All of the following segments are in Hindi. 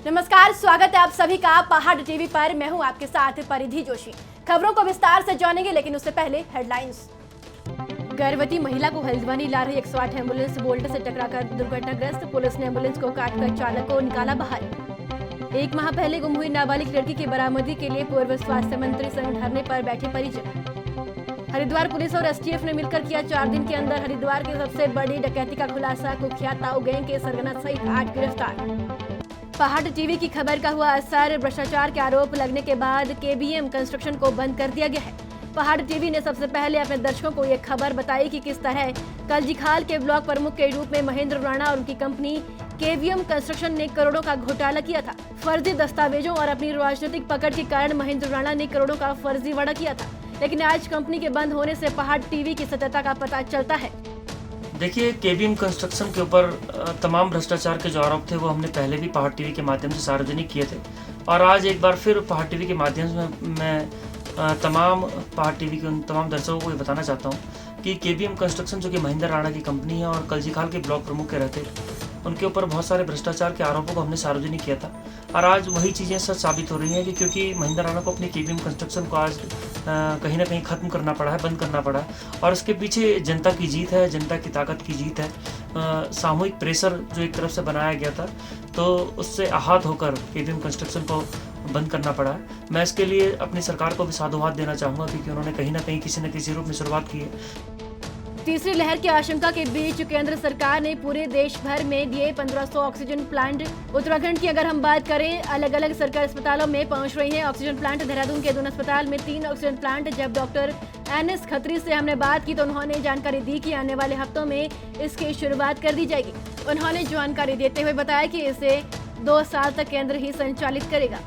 नमस्कार, स्वागत है आप सभी का पहाड़ टीवी पर। मैं हूं आपके साथ परिधि जोशी। खबरों को विस्तार से जानेंगे, लेकिन उससे पहले हेडलाइंस। गर्भवती महिला को हल्द्वानी ला रही 108 एम्बुलेंस बोल्ट से टकराकर दुर्घटनाग्रस्त। पुलिस ने एम्बुलेंस को काटकर चालक को निकाला बाहर। 1 माह पहले गुम हुई नाबालिग लड़की की बरामदगी के लिए पूर्व स्वास्थ्य मंत्री संग धरने पर बैठे परिजन। हरिद्वार पुलिस और एसटीएफ ने मिलकर किया 4 दिन के अंदर हरिद्वार की सबसे बड़ी डकैती का खुलासा। कुख्यात ताऊ गैंग के सरगना सहित 8 गिरफ्तार। पहाड़ टीवी की खबर का हुआ असर। भ्रष्टाचार के आरोप लगने के बाद केबीएम कंस्ट्रक्शन को बंद कर दिया गया है। पहाड़ टीवी ने सबसे पहले अपने दर्शकों को ये खबर बताई कि किस तरह कलजीखाल के ब्लॉक प्रमुख के रूप में महेंद्र राणा और उनकी कंपनी केबीएम कंस्ट्रक्शन ने करोड़ों का घोटाला किया था। फर्जी दस्तावेजों और अपनी राजनीतिक पकड़ के कारण महेंद्र राणा ने करोड़ों का फर्जीवाड़ा किया था, लेकिन आज कंपनी के बंद होने से पहाड़ टीवी की सत्यता का पता चलता है। देखिए, केबीएम कंस्ट्रक्शन के ऊपर तमाम भ्रष्टाचार के जो आरोप थे वो हमने पहले भी पहाड़ टीवी के माध्यम से सार्वजनिक किए थे, और आज एक बार फिर पहाड़ टीवी के माध्यम से मैं तमाम पहाड़ टीवी के उन तमाम दर्शकों को ये बताना चाहता हूँ कि केबीएम कंस्ट्रक्शन जो कि महेंद्र राणा की कंपनी है और कलजीखाल के ब्लॉक प्रमुख के रहते, उनके ऊपर बहुत सारे भ्रष्टाचार के आरोपों को हमने सार्वजनिक किया था, और आज वही चीज़ें सच साबित हो रही हैं कि क्योंकि महेंद्र राणा को अपनी केबीएम कंस्ट्रक्शन को आज कहीं ना कहीं ख़त्म करना पड़ा है, बंद करना पड़ा है, और इसके पीछे जनता की जीत है, जनता की ताकत की जीत है। सामूहिक प्रेशर जो एक तरफ से बनाया गया था, तो उससे आहत होकर केबीएम कंस्ट्रक्शन को बंद करना पड़ा है। मैं इसके लिए अपनी सरकार को भी साधुवाद देना चाहूँगा, क्योंकि उन्होंने कहीं ना कहीं किसी न किसी रूप में शुरुआत की है। तीसरी लहर की आशंका के बीच केंद्र सरकार ने पूरे देश भर में दिए 1500 ऑक्सीजन प्लांट। उत्तराखंड की अगर हम बात करें, अलग अलग सरकारी अस्पतालों में पहुंच रही हैं ऑक्सीजन प्लांट। देहरादून के दून अस्पताल में 3 ऑक्सीजन प्लांट। जब डॉक्टर NS खत्री से हमने बात की तो उन्होंने जानकारी दी कि आने वाले हफ्तों में इसकी शुरुआत कर दी जाएगी। उन्होंने जानकारी देते हुए बताया कि इसे 2 साल तक केंद्र ही संचालित करेगा।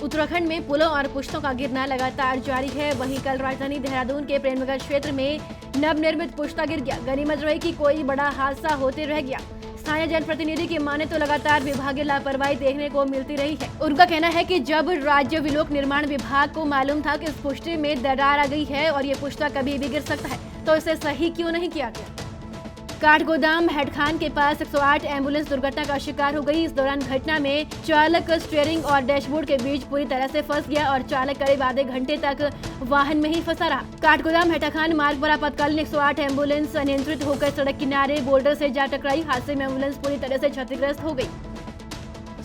उत्तराखंड में पुलों और पुश्तों का गिरना लगातार जारी है। वहीं कल राजधानी देहरादून के प्रेमनगर क्षेत्र में नवनिर्मित पुश्ता गिर गया। गनीमत रही कि कोई बड़ा हादसा होते रह गया। स्थानीय जनप्रतिनिधि की माने तो लगातार विभागीय लापरवाही देखने को मिलती रही है। उनका कहना है कि जब राज्य लोक निर्माण विभाग को मालूम था कि इस पुश्ते में दरार आ गई है और ये पुश्ता कभी भी गिर सकता है, तो इसे सही क्यों नहीं किया गया। काठगोदाम हेडखान के पास 108 एम्बुलेंस दुर्घटना का शिकार हो गई। इस दौरान घटना में चालक स्टीयरिंग और डैशबोर्ड के बीच पूरी तरह से फंस गया और चालक करीब आधे घंटे तक वाहन में ही फंसा रहा। काठगोदाम हेडखान मार्ग पर आपातकालीन 108 एम्बुलेंस अनियंत्रित होकर सड़क किनारे बोल्डर से जा टकराई। हादसे में एम्बुलेंस पूरी तरह से क्षतिग्रस्त हो गई।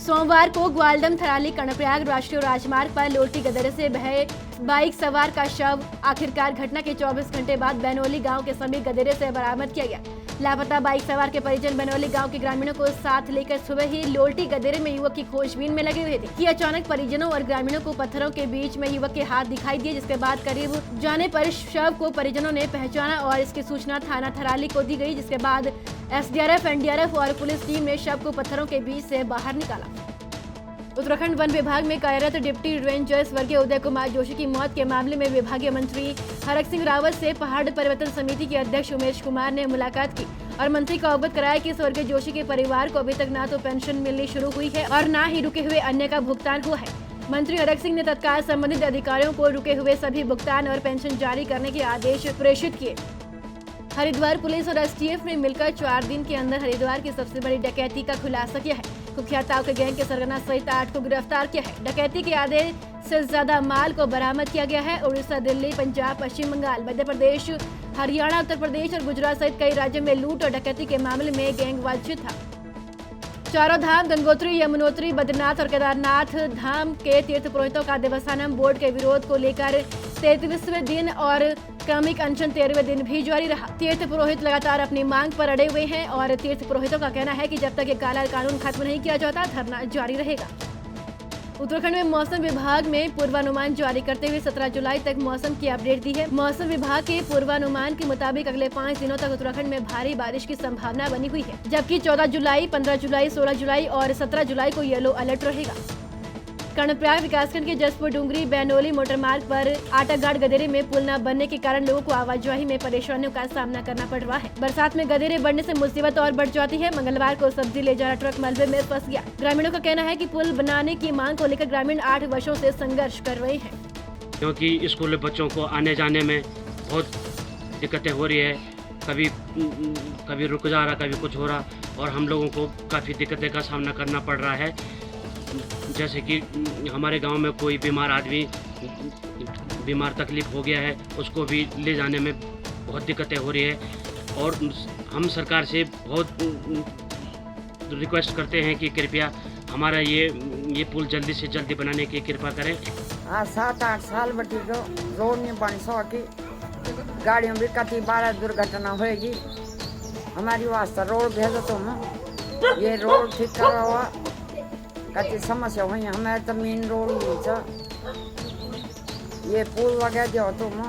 सोमवार को ग्वालदम थराली कर्णप्रयाग राष्ट्रीय राजमार्ग पर लोटी गदेरे से बहे बाइक सवार का शव आखिरकार घटना के 24 घंटे बाद बनोली गांव के समीप गदेरे से बरामद किया गया। लापता बाइक सवार के परिजन बनोली गांव के ग्रामीणों को साथ लेकर सुबह ही लोटी गदेरे में युवक की खोजबीन में लगे हुए थे कि अचानक परिजनों और ग्रामीणों को पत्थरों के बीच में युवक के हाथ दिखाई दिए, जिसके बाद करीब जाने पर शव को परिजनों ने पहचाना और इसकी सूचना थाना थराली को दी गई, जिसके बाद SDRF, NDRF और पुलिस टीम ने शव को पत्थरों के बीच से बाहर निकाला। उत्तराखंड वन विभाग में कार्यरत डिप्टी रेंजर स्वर्गीय उदय कुमार जोशी की मौत के मामले में विभागीय मंत्री हरक सिंह रावत से पहाड़ परिवर्तन समिति के अध्यक्ष उमेश कुमार ने मुलाकात की और मंत्री को अवगत कराया कि स्वर्गीय जोशी के परिवार को अभी तक न तो पेंशन मिलनी शुरू हुई है और न ही रुके हुए अन्य का भुगतान हुआ है। मंत्री हरक सिंह ने तत्काल संबंधित अधिकारियों को रुके हुए सभी भुगतान और पेंशन जारी करने के आदेश प्रेषित किए। हरिद्वार पुलिस और STF ने मिलकर 4 दिन के अंदर हरिद्वार की सबसे बड़ी डकैती का खुलासा किया है। कुख्यात ताऊ के गैंग के सरगना सहित 8 को गिरफ्तार किया है। डकैती के आधे से ज्यादा माल को बरामद किया गया है। उड़ीसा, दिल्ली, पंजाब, पश्चिम बंगाल, मध्य प्रदेश, हरियाणा, उत्तर प्रदेश और गुजरात सहित कई राज्यों में लूट और डकैती के मामले में गैंग वांछित था। चारों धाम गंगोत्री, यमुनोत्री, बद्रीनाथ और केदारनाथ धाम के तीर्थ पुरोहितों का देवस्थानम बोर्ड के विरोध को लेकर 33वें दिन और क्रमिक अनशन 13वें दिन भी जारी रहा। तीर्थ पुरोहित लगातार अपनी मांग पर अड़े हुए हैं और तीर्थ पुरोहितों का कहना है कि जब तक ये काला कानून खत्म नहीं किया जाता, धरना जारी रहेगा। उत्तराखंड में मौसम विभाग में पूर्वानुमान जारी करते हुए 17 जुलाई तक मौसम की अपडेट दी है। मौसम विभाग के पूर्वानुमान के मुताबिक अगले 5 दिनों तक उत्तराखंड में भारी बारिश की संभावना बनी हुई है, जबकि 14 जुलाई, 15 जुलाई, 16 जुलाई और 17 जुलाई को येलो अलर्ट रहेगा। कर्णप्रयाग विकासखंड के जसपुर डूंगरी बैनोली मोटर मार्ग पर आटाघाट गदेरे में पुल न बनने के कारण लोगों को आवाजाही में परेशानियों का सामना करना पड़ रहा है। बरसात में गदेरे बढ़ने से मुसीबत और बढ़ जाती है। मंगलवार को सब्जी ले जा रहा ट्रक मलबे में फंस गया। ग्रामीणों का कहना है कि पुल बनाने की मांग को लेकर ग्रामीण 8 वर्षों से संघर्ष कर रहे हैं, क्योंकि स्कूल बच्चों को आने जाने में बहुत दिक्कतें हो रही है। कभी रुक जा रहा, कभी कुछ हो रहा, और हम लोगों को काफ़ी दिक्कतें का सामना करना पड़ रहा है। जैसे कि हमारे गांव में कोई बीमार आदमी बीमार तकलीफ हो गया है, उसको भी ले जाने में बहुत दिक्कतें हो रही है। और हम सरकार से बहुत रिक्वेस्ट करते हैं कि कृपया हमारा ये पुल जल्दी से जल्दी बनाने की कृपा करें। आज 7-8 साल बटी को रोड नहीं बन सकी, गाड़ियों भी कति बार दुर्घटना होगी। हमारी वास्ते रोड भेजो तुम, ये रोड ठीक करा हुआ, कति समस्या हुई। हमारे तो मेन रोड ही छ, ये पुल लगा दो तुम।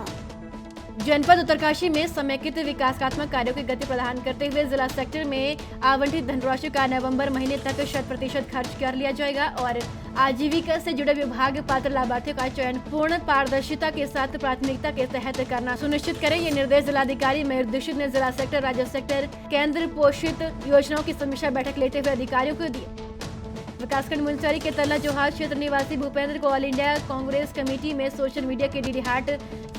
जनपद उत्तरकाशी में समेकित विकासात्मक कार्यों की गति प्रदान करते हुए जिला सेक्टर में आवंटित धनराशि का नवंबर महीने तक 100% खर्च कर लिया जाएगा और आजीविका से जुड़े विभाग पात्र लाभार्थियों का चयन पूर्ण पारदर्शिता के साथ प्राथमिकता के तहत करना सुनिश्चित करें। ये निर्देश जिलाधिकारी मयूर दीक्षित ने जिला सेक्टर, राज्य सेक्टर, केंद्र पोषित योजनाओं की समीक्षा बैठक लेते हुए अधिकारियों को दिए। विकासखंड मुंसरी के तल्ला जोहार क्षेत्र निवासी भूपेंद्र को ऑल इंडिया कांग्रेस कमेटी में सोशल मीडिया के डीडी हाट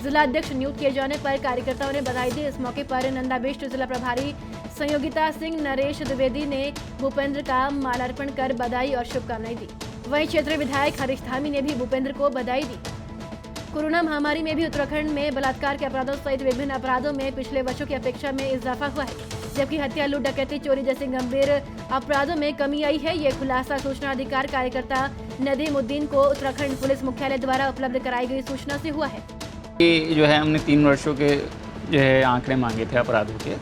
जिला अध्यक्ष नियुक्त किए जाने पर कार्यकर्ताओं ने बधाई दी। इस मौके पर नंदाबिष्ट जिला प्रभारी संयोगिता सिंह, नरेश द्विवेदी ने भूपेंद्र का मालार्पण कर बधाई और शुभकामनाएं दी। वहीं क्षेत्रीय विधायक हरीश धामी ने भी भूपेंद्र को बधाई दी। कोरोना महामारी में भी उत्तराखंड में बलात्कार के अपराधों सहित विभिन्न अपराधों में पिछले वर्षों की अपेक्षा में इजाफा हुआ है, जबकि हत्या, लूट, डकैती, चोरी जैसे गंभीर अपराधों में कमी आई है। ये खुलासा सूचना अधिकार कार्यकर्ता नदीमुद्दीन को उत्तराखंड पुलिस मुख्यालय द्वारा उपलब्ध कराई गई सूचना से हुआ है। ये जो है हमने 3 वर्षों के जो है आंकड़े मांगे थे अपराधों के,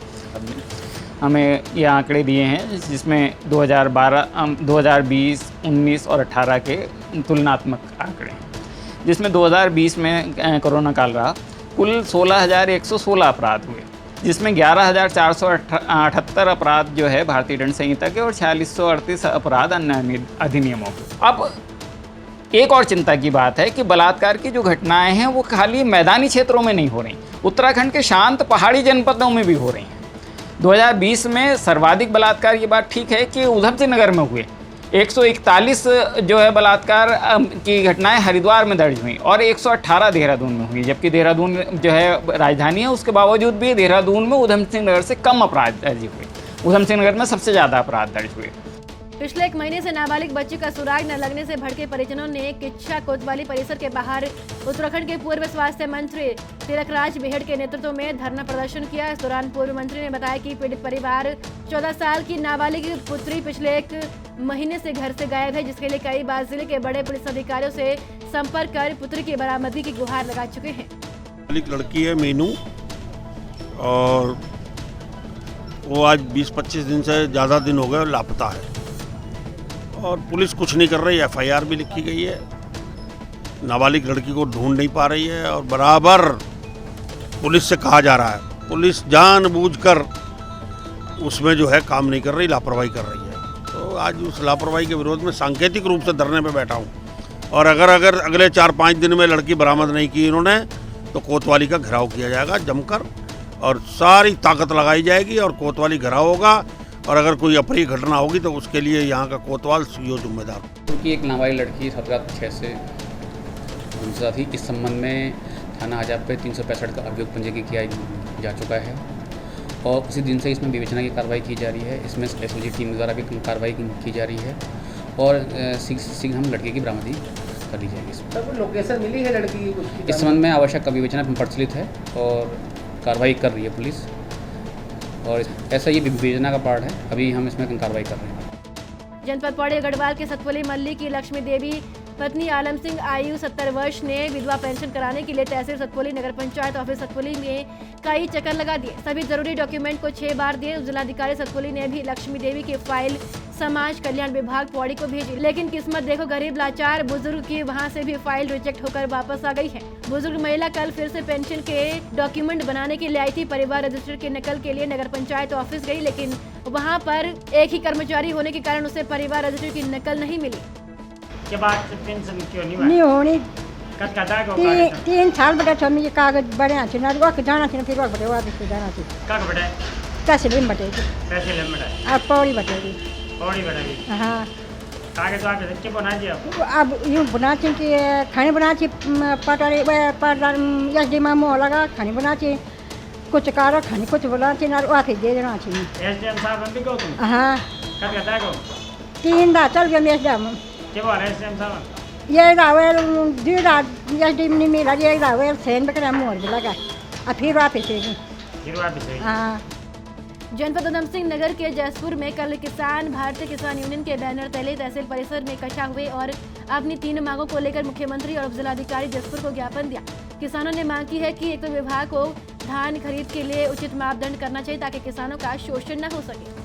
हमें ये आंकड़े दिए हैं जिसमें 2012, 2020, 19 और 18 के तुलनात्मक आंकड़े हैं, जिसमें 2020 में कोरोना काल रहा, कुल 16,116 अपराध हुए, जिसमें 11,478 अपराध जो है भारतीय दंड संहिता के और 4638 अपराध अन्य अधिनियमों के। अब एक और चिंता की बात है कि बलात्कार की जो घटनाएं हैं वो खाली मैदानी क्षेत्रों में नहीं हो रही, उत्तराखंड के शांत पहाड़ी जनपदों में भी हो रही हैं। 2020 में सर्वाधिक बलात्कार, ये बात ठीक है कि उधम सिंह नगर में हुए, 141 जो है बलात्कार की घटनाएं हरिद्वार में दर्ज हुई और 118 देहरादून में हुई, जबकि देहरादून जो है राजधानी है, उसके बावजूद भी देहरादून में उधम सिंह नगर से कम अपराध दर्ज हुए। उधम सिंह नगर में सबसे ज़्यादा अपराध दर्ज हुए। पिछले 1 महीने से नाबालिग बच्ची का सुराग न लगने से भड़के परिजनों ने किच्छा कोतवाली परिसर के बाहर उत्तराखंड के पूर्व स्वास्थ्य मंत्री तिलकराज बेहड़ के नेतृत्व में धरना प्रदर्शन किया। इस दौरान पूर्व मंत्री ने बताया कि पीड़ित परिवार 14 साल की नाबालिग पुत्री पिछले 1 महीने से घर से गायब है, जिसके लिए कई बार जिले के बड़े पुलिस अधिकारियों से संपर्क कर पुत्री की बरामदगी की गुहार लगा चुके हैं। लड़की है मीनू, और वो आज 20-25 दिन से ज़्यादा दिन हो गए लापता है और पुलिस कुछ नहीं कर रही। FIR भी लिखी गई है, नाबालिग लड़की को ढूंढ नहीं पा रही है और बराबर पुलिस से कहा जा रहा है, पुलिस जानबूझकर उसमें जो है काम नहीं कर रही, लापरवाही कर रही है। तो आज उस लापरवाही के विरोध में सांकेतिक रूप से धरने पे बैठा हूँ और अगर अगले 4-5 दिन में लड़की बरामद नहीं की इन्होंने तो कोतवाली का घेराव किया जाएगा जमकर और सारी ताकत लगाई जाएगी और कोतवाली घेराव होगा और अगर कोई अप्रिय घटना होगी तो उसके लिए यहाँ का कोतवाल यो जिम्मेदार। क्योंकि एक नाबालिग लड़की 17/6 से गुमशुदा थी, इस संबंध में थाना आजाब पे 365 का अभियोग पंजीकृत किया जा चुका है और उसी दिन से इसमें विवेचना की कार्रवाई की जा रही है। इसमें SOG टीम द्वारा भी कार्रवाई की जा रही है और शीघ्र हम लड़के की बरामदगी कर दी जाएगी। तब लोकेशन मिली है लड़की की कुछ? इस संबंध में आवश्यक विवेचना प्रचलित है और कार्रवाई कर रही है पुलिस और ऐसा ये विवेचना का पार्ट है, अभी हम इसमें कार्रवाई कर रहे हैं। जनपद पौड़ी गढ़वाल के सतपुली मल्ली की लक्ष्मी देवी पत्नी आलम सिंह आयु 70 वर्ष ने विधवा पेंशन कराने के लिए तहसील सतपुली नगर पंचायत ऑफिस सतपुली में कई चक्कर लगा दिए। सभी जरूरी डॉक्यूमेंट को 6 बार दिए। जिलाधिकारी सतपुली ने भी लक्ष्मी देवी की फाइल समाज कल्याण विभाग पौड़ी को भेजी, लेकिन किस्मत देखो गरीब लाचार बुजुर्ग की वहां से भी फाइल रिजेक्ट होकर वापस आ गई है। बुजुर्ग महिला कल फिर से पेंशन के डॉक्यूमेंट बनाने के लिए आई थी। परिवार रजिस्टर की नकल के लिए नगर पंचायत ऑफिस गई, लेकिन वहां पर एक ही कर्मचारी होने के कारण उसे परिवार रजिस्टर की नकल नहीं मिली। के बाद पेंशन क्यों नहीं होनी? कदा को 3 साल बड़ा छम ये कागज बड़े आछे ना वक जाना छे फिर वक बड़े वाद से जाना छे का बड़ा तहसील में बटेगी, तहसील में बड़ा अब पौड़ी बटेगी। पौड़ी बटेगी, हाँ कागज आप के बना दिया। अब यूँ बना छे कि खाने बना छे पटारे पटार SD मामो लगा खाने बना छे कुछ कार खाने कुछ बना छे ना वाथे दे देना छे। SDM साहब हम भी को तुम हाँ कदा को 3 दा चल गया मेस दा क्या बोल रहे हैं सीएम साहब? ये रावल यस डी नहीं मिला, ये रावल सेन बकरा मोड़ लगा और फिर वापस हाँ। जनपद उधम सिंह नगर के जयपुर में कल किसान भारतीय किसान यूनियन के बैनर तले तहसील परिसर में इकट्ठा हुए और अपनी 3 मांगों को लेकर मुख्यमंत्री और जिलाधिकारी जयपुर को ज्ञापन दिया। किसानों ने मांग की है कि एक तो विभाग को धान खरीद के लिए उचित मापदंड करना चाहिए ताकि किसानों का शोषण न हो सके।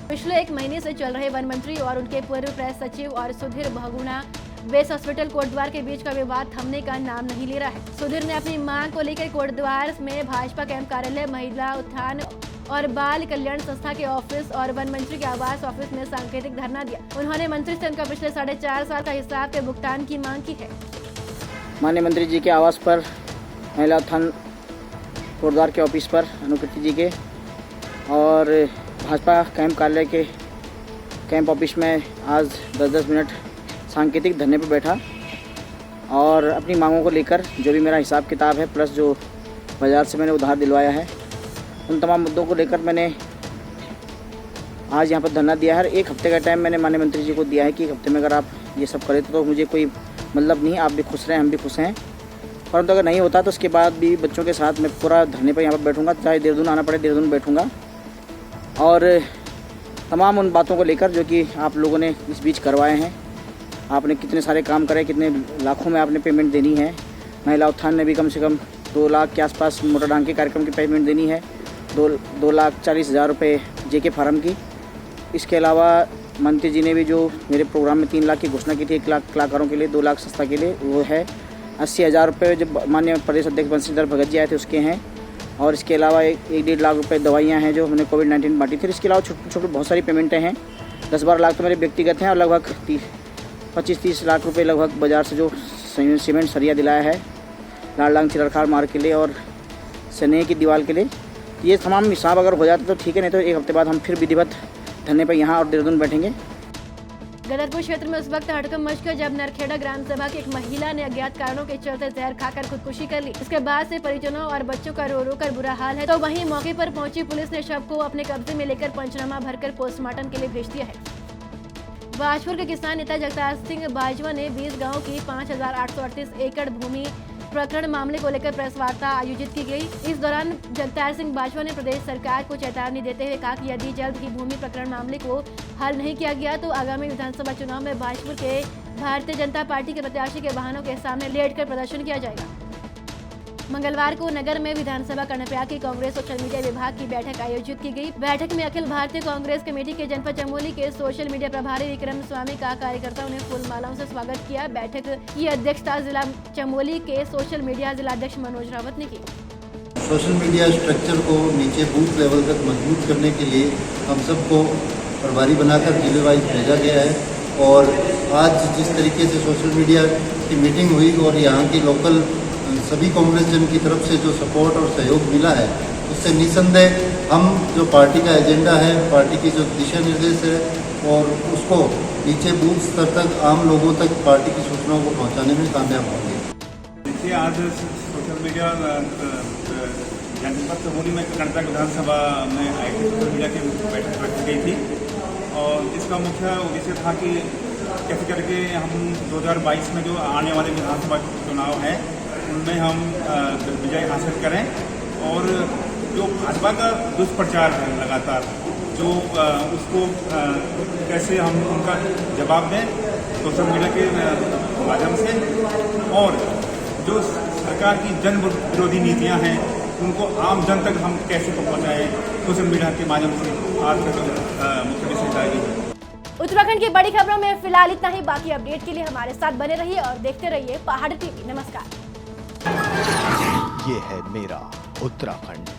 पिछले 1 महीने से चल रहे वन मंत्री और उनके पूर्व प्रेस सचिव और सुधीर बहुगुणा बेस हॉस्पिटल कोटद्वार के बीच का विवाद थमने का नाम नहीं ले रहा है। सुधीर ने अपनी मांग को लेकर कोटद्वार में भाजपा कैंप कार्यालय, महिला उत्थान और बाल कल्याण संस्था के ऑफिस और वन मंत्री के आवास ऑफिस में सांकेतिक धरना दिया। उन्होंने मंत्री से उनका पिछले 4.5 साल का हिसाब के भुगतान की मांग की है। माननीय मंत्री जी के आवास पर, महिला उत्थान कोटद्वार के ऑफिस पर अनुकृति जी के और भाजपा कैंप कार्यालय के कैंप ऑफिस में आज 10-10 मिनट सांकेतिक धरने पर बैठा और अपनी मांगों को लेकर जो भी मेरा हिसाब किताब है प्लस जो बाज़ार से मैंने उधार दिलवाया है उन तमाम मुद्दों को लेकर मैंने आज यहाँ पर धरना दिया है। 1 हफ्ते का टाइम मैंने माननीय मंत्री जी को दिया है कि 1 हफ्ते में अगर आप ये सब करें तो मुझे कोई मतलब नहीं, आप भी खुश रहें, हम भी खुश हैं। परंतु अगर नहीं होता तो उसके बाद भी बच्चों के साथ मैं पूरा धरने पर यहाँ पर बैठूँगा, चाहे देहरादून आना पड़े देहरादून बैठूँगा और तमाम उन बातों को लेकर जो कि आप लोगों ने इस बीच करवाए हैं। आपने कितने सारे काम करे, कितने लाखों में आपने पेमेंट देनी है। महिला उत्थान ने भी कम से कम 2 लाख के आसपास मोटर डांग के कार्यक्रम की पेमेंट देनी है, 2,40,000 रुपये जेके फार्म की। इसके अलावा मंत्री जी ने भी जो मेरे प्रोग्राम में 3 लाख की घोषणा की थी, 1 लाख कलाकारों के लिए, 2 लाख संस्था के लिए, वो है 80,000 रुपये जब माननीय प्रदेश अध्यक्ष बंशीधर भगत जी आए थे उसके हैं। और इसके अलावा 1-1.5 लाख रुपये दवाइयाँ हैं जो हमने कोविड-19 बांटी थी। इसके अलावा छोटे छोटे बहुत सारी पेमेंटें हैं, 10-12 लाख तो मेरे व्यक्तिगत हैं और लगभग 25-30 लाख रुपए लगभग बाज़ार से जो सीमेंट सरिया दिलाया है लालडांग चिरखार मार्ग के लिए और सनेह की दीवार के लिए। ये तमाम हिसाब अगर हो जाता तो ठीक है, नहीं तो 1 हफ्ते बाद हम फिर विधिवत धरने पर यहाँ और देहरादून बैठेंगे। गदरपुर क्षेत्र में उस वक्त हड़कंप मच गया जब नरखेड़ा ग्राम सभा की एक महिला ने अज्ञात कारणों के चलते जहर खाकर खुदकुशी कर ली। इसके बाद से परिजनों और बच्चों का रो रो कर बुरा हाल है। तो वहीं मौके पर पहुंची पुलिस ने शव को अपने कब्जे में लेकर पंचनामा भरकर पोस्टमार्टम के लिए भेज दिया है। बाजपुर के किसान नेता जगतार सिंह बाजवा ने 20 गाँव की 5,838 एकड़ भूमि प्रकरण मामले को लेकर प्रेस वार्ता आयोजित की गई। इस दौरान जगतार सिंह बाजवा ने प्रदेश सरकार को चेतावनी देते हुए कहा कि यदि जल्द ही भूमि प्रकरण मामले को हल नहीं किया गया तो आगामी विधानसभा चुनाव में बाजपुर के भारतीय जनता पार्टी के प्रत्याशी के वाहनों के सामने लेटकर प्रदर्शन किया जाएगा। मंगलवार को नगर में विधानसभा कर्णप्रयाग की कांग्रेस सोशल मीडिया विभाग की बैठक आयोजित की गई। बैठक में अखिल भारतीय कांग्रेस कमेटी के जनपद चमोली के सोशल मीडिया प्रभारी विक्रम स्वामी का कार्यकर्ताओं ने फूल मालाओं से स्वागत किया। बैठक की अध्यक्षता जिला चमोली के सोशल मीडिया जिलाध्यक्ष मनोज रावत ने की। सोशल मीडिया स्ट्रक्चर को नीचे बूथ लेवल तक मजबूत करने के लिए हम सबको प्रभारी बनाकर जिले वाइज भेजा गया है और आज जिस तरीके से सोशल मीडिया की मीटिंग हुई और यहाँ की लोकल सभी कांग्रेस जन की तरफ से जो सपोर्ट और सहयोग मिला है उससे निसंदेह हम जो पार्टी का एजेंडा है, पार्टी की जो दिशा निर्देश है और उसको नीचे बूथ स्तर तक आम लोगों तक पार्टी की सूचनाओं को पहुंचाने में कामयाब होंगे। देखिए, आज सोशल मीडिया जनपद चमोली में कर्नाटक विधानसभा में IT सोशल मीडिया की बैठक रखी गई थी और इसका मुख्य उद्देश्य था कि कैसे करके हम 2022 में जो आने वाले विधानसभा चुनाव हैं उनमें हम विजय हासिल करें और जो भाजपा का दुष्प्रचार है लगातार जो उसको कैसे हम उनका जवाब दें सोशल मीडिया के माध्यम से और जो सरकार की जन विरोधी नीतियां हैं उनको आम जन तक हम कैसे पहुंचाएं सोशल मीडिया के माध्यम से आज तक मुख्य विषय है। उत्तराखंड की बड़ी खबरों में फिलहाल इतना ही। बाकी अपडेट के लिए हमारे साथ बने रहिए और देखते रहिए पहाड़ टीवी। नमस्कार। ये है मेरा उत्तराखंड।